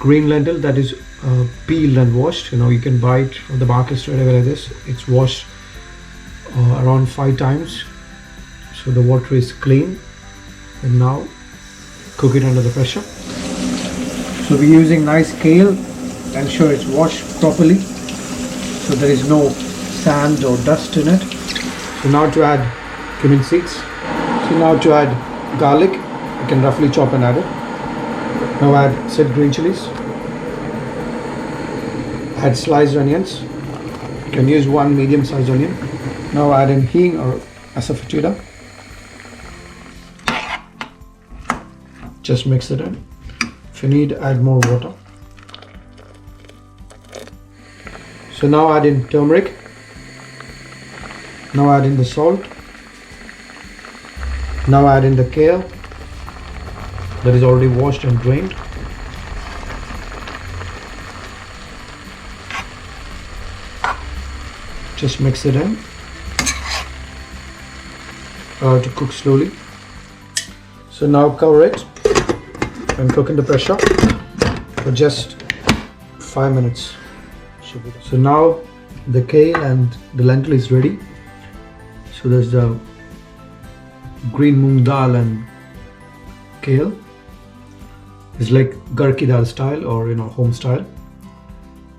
green lentil that is peeled and washed. You can buy it from the market straight away like this. It's washed around 5 times, so the water is clean. And now cook it under the pressure. So we're using nice kale. Ensure it's washed properly so there is no sand or dust in it. So now to add cumin seeds. So now to add garlic, you can roughly chop and add it. Now add said green chilies. Add sliced onions. You can use 1 medium-sized onion. Now add in hing or Asafoetida. Just mix it in. If you need, add more water. So now add in turmeric. Now add in the salt. Now add in the kale that is already washed and drained. Just mix it in. To cook slowly. So now cover it and cook in the pressure for just 5 minutes. So now the kale and the lentil is ready. So there's the green moong dal and kale. It's like ghar ki dal style or home style.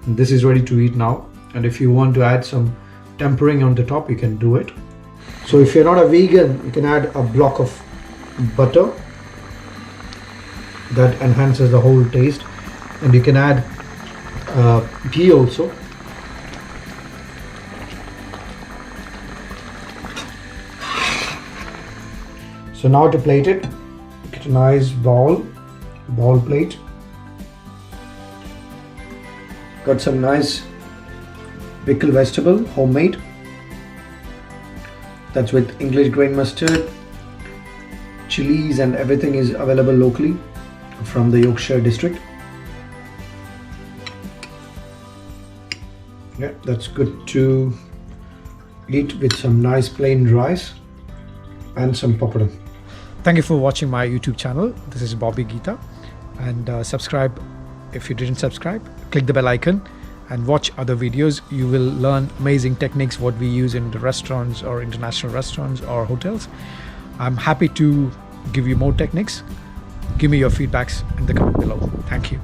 And this is ready to eat now. And if you want to add some tempering on the top, you can do it. So if you're not a vegan, you can add a block of butter. That enhances the whole taste. And you can add ghee also. So now to plate it, get a nice ball plate. Got some nice pickle vegetable, homemade. That's with English grain mustard, chilies, and everything is available locally from the Yorkshire district. Yeah, that's good to eat with some nice plain rice and some pakoda. Thank you for watching my YouTube channel. This is Bobby Geetha, and subscribe if you didn't subscribe. Click the bell icon and watch other videos. You will learn amazing techniques what we use in the restaurants or international restaurants or hotels. I'm happy to give you more techniques. Give me your feedbacks in the comment below. Thank you.